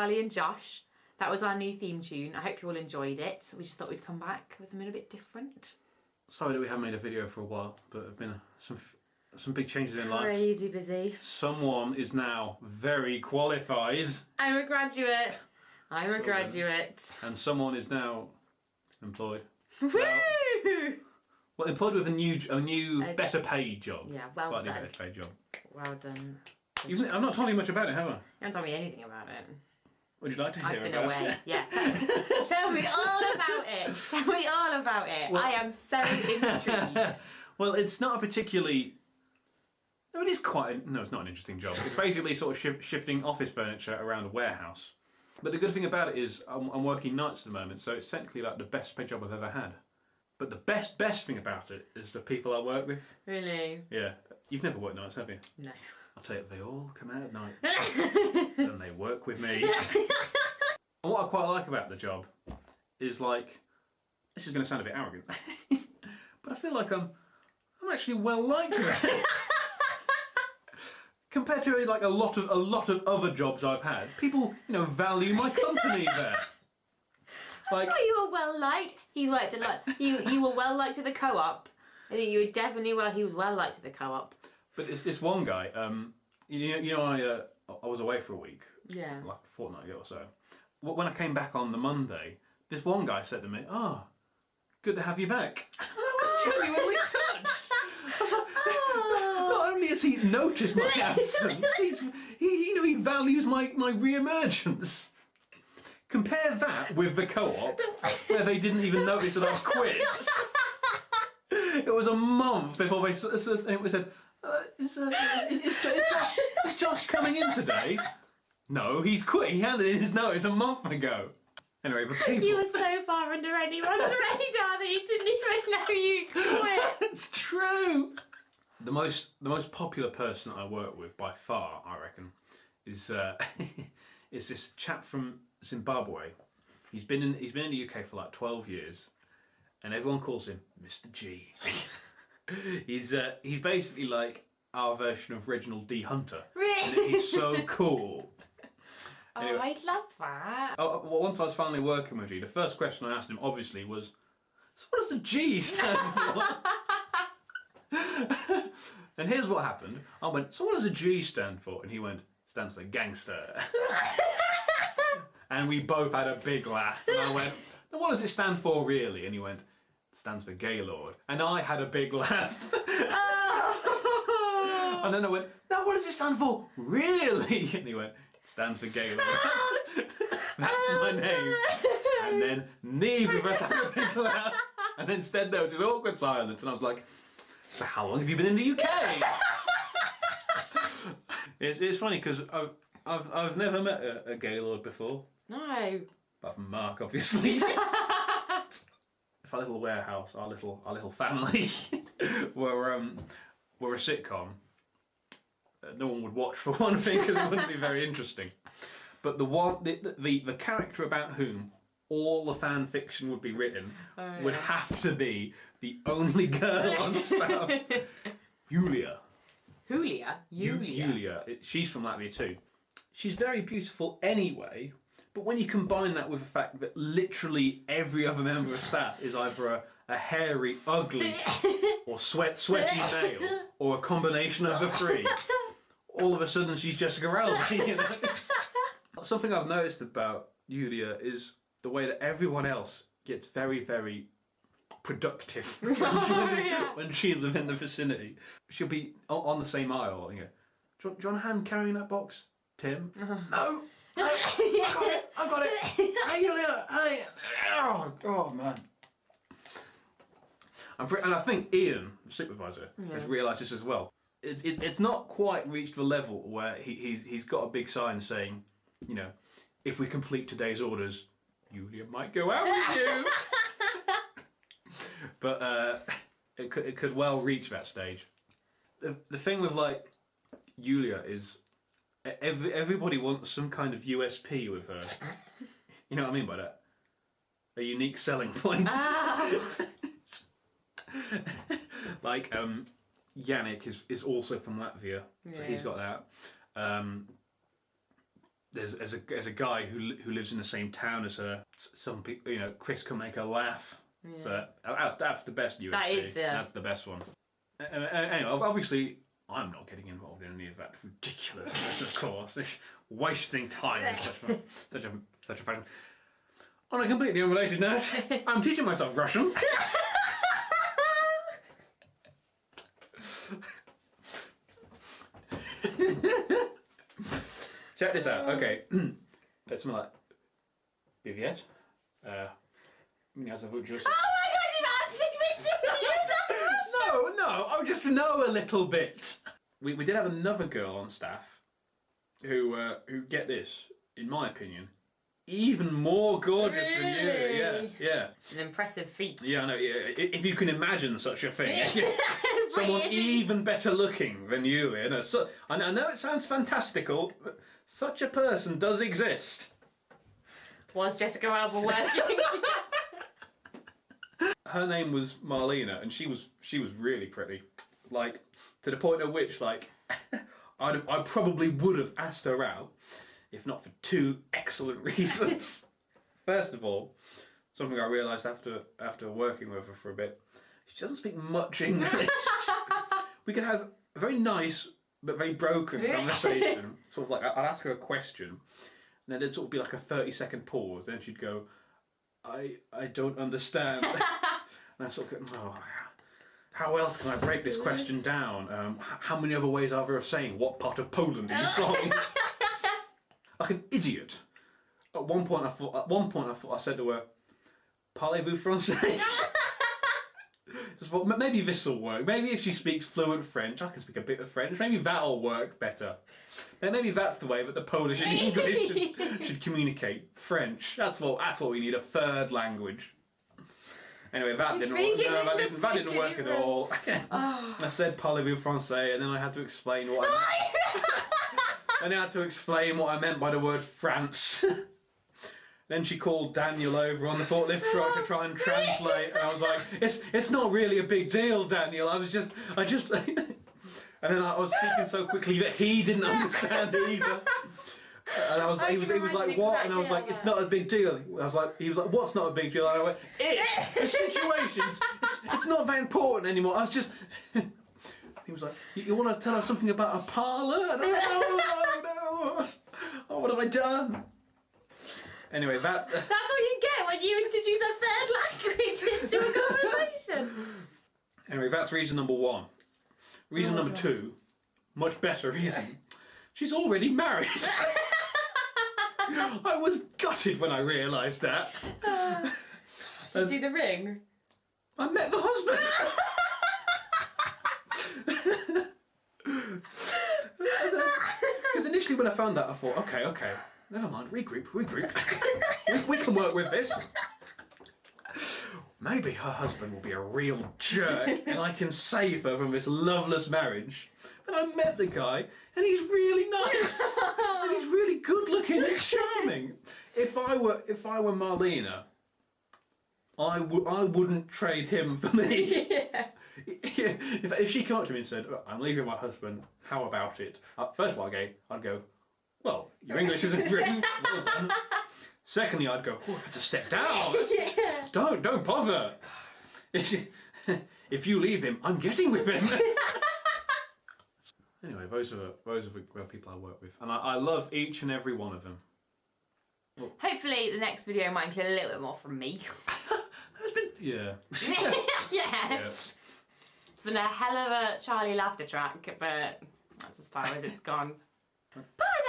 Ali and Josh. That was our new theme tune. I hope you all enjoyed it. We just thought we'd come back with something a bit different. Sorry that we haven't made a video for a while, but there have been some big changes in life. Crazy busy. Someone is now very qualified. I'm a graduate. I'm a graduate. And someone is now employed. Woo! Well, employed with a new, better paid job. Yeah, well Slightly done. better paid job. Well done. I've not told you much about it, have I? You haven't told me anything about it. Would you like to hear I've been about away. it? Yeah. Tell me all about it. Tell me all about it. Well, I am so intrigued. Well, it's not a particularly... No, it is quite... No, it's not an interesting job. It's basically sort of shifting office furniture around a warehouse. But the good thing about it is I'm working nights at the moment, so it's technically like the best paid job I've ever had. But the best thing about it is the people I work with. Really? Yeah. You've never worked nights, have you? No. I'll tell you, they all come out at night. And they work with me. And what I quite like about the job is, like, this is going to sound a bit arrogant, but I feel like I'm actually well liked there. Compared to like a lot of other jobs I've had, people, value my company there. I'm sure you were well liked. He's worked a lot. You were well liked at the co-op. I think you were definitely he was well liked at the co-op. But this one guy, I was away for a week. Yeah. Like a fortnight ago or so. When I came back on the Monday, this one guy said to me, "Oh, good to have you back." And I was genuinely touched. I was like, not only has he noticed my absence, he values my re-emergence. Compare that with the co-op, where they didn't even notice that I'd quit. It was a month before they said, is Josh coming in today? No, he's quit. He handed in his notice a month ago. Anyway, the people... You were so far under anyone's radar that you didn't even know you quit. It's true. The most popular person I work with by far, I reckon, is this chap from Zimbabwe. He's been in the UK for like 12 years, and everyone calls him Mr. G. He's basically like our version of Reginald D. Hunter. Really? He's so cool. Anyway, Oh, I love that. well, once I was finally working with G, the first question I asked him obviously was, "So what does the G stand for?" And here's what happened. I went, "So what does the G stand for?" And he went, "Stands for gangster." And we both had a big laugh. And I went, "Now what does it stand for really?" And he went, "It stands for Gaylord." And I had a big laugh. Oh. And then I went, "Now what does it stand for really?" And he went, "It stands for Gaylord." That's my name. And then neither of us had a big laugh. And instead there was this awkward silence. And I was like, "So how long have you been in the UK?" It's funny because I've never met a Gaylord before. No. Apart from Mark, obviously. If our little warehouse, our little family, were a sitcom, no one would watch for one thing because it wouldn't be very interesting. But the character about whom all the fan fiction would be written would have to be the only girl on staff, Julia. Julia. She's from Latvia too. She's very beautiful anyway, but when you combine that with the fact that literally every other member of staff is either a hairy, ugly, or sweaty male, or a combination of the three, all of a sudden she's Jessica Alba. Something I've noticed about Julia is the way that everyone else gets very, very productive when she's in the vicinity. She'll be on the same aisle and go, do you want a hand carrying that box, Tim? No! I got it! Hey, Julia! Hey! Oh man. And I think Ian, the supervisor, has realised this as well. It's not quite reached the level where he's got a big sign saying, if we complete today's orders, Julia might go out with you. But it could well reach that stage. The thing with like Julia is everybody wants some kind of USP with her. You know what I mean by that? A unique selling point. Like Yannick is also from Latvia, so he's got that. there's a guy who lives in the same town as her. Some people, you know, Chris can make her laugh. Yeah. So that's the best USP. That's the best one. Anyway, obviously, I'm not getting involved in any of that ridiculousness, of course. It's wasting time in such a fashion. On a completely unrelated note, I'm teaching myself Russian. Check this out. Okay, it's something like Привет. Меня зовут Joseph. Oh my god, you've actually been doing yourself! No, I just know a little bit. We did have another girl on staff who get this, in my opinion, even more gorgeous than you. Yeah. An impressive feat. Yeah, I know. Yeah. If you can imagine such a thing, someone even better looking than you. You know, I know it sounds fantastical, but such a person does exist. Was Jessica Alba working? Her name was Marlena, and she was really pretty, like to the point at which like I probably would have asked her out, if not for two excellent reasons. First of all, something I realised after working with her for a bit, she doesn't speak much English. We could have a very nice but very broken conversation. Sort of like I'd ask her a question, and then there'd sort of be like a 30-second pause. Then she'd go, "I don't understand." And I sort of go, "Oh, how else can I break this question down? How many other ways are there of saying what part of Poland are you from?" Like an idiot. At one point I thought I said to her, "Parlez-vous français?" Just thought, maybe this will work. Maybe if she speaks fluent French, I can speak a bit of French. Maybe that'll work better. Maybe that's the way that the Polish and English should communicate. French. That's what we need. A third language. Anyway, that didn't work. That didn't work at all. I said "Parlez-vous français," and then I had to explain what I meant by the word France. Then she called Daniel over on the forklift truck to try and translate, and I was like, "It's not really a big deal, Daniel. I just." And then I was speaking so quickly that he didn't understand either. And he was like, "What?" And I was like, "It's not a big deal." He was like, "What's not a big deal?" And I went, "The situations. It's not that important anymore." I was just. He was like, "You want to tell us something about a parlour?" And I went, "No. Oh, what have I done?" Anyway, that's what you get when you introduce a third language into a conversation. Anyway, that's reason number one. Reason number two, much better reason. She's already married. I was gutted when I realised that. Did you see the ring? I met the husband. Because initially when I found that, I thought, okay, never mind, regroup. we can work with this. Maybe her husband will be a real jerk and I can save her from this loveless marriage. But I met the guy and he's really nice and he's really good looking and charming. If I were Marlena, I wouldn't trade him for me. Yeah. If she came up to me and said, "I'm leaving my husband, how about it?" First of all, I'd go, "Well, your English isn't great." Well done. Secondly, I'd go, "Oh, that's a step down. Yeah. Don't bother. If you leave him, I'm getting with him." Anyway, those are the people I work with, and I love each and every one of them. Well, hopefully, the next video might include a little bit more from me. Yeah. It's been a hell of a Charlie laughter track, but that's as far as it's gone. Bye.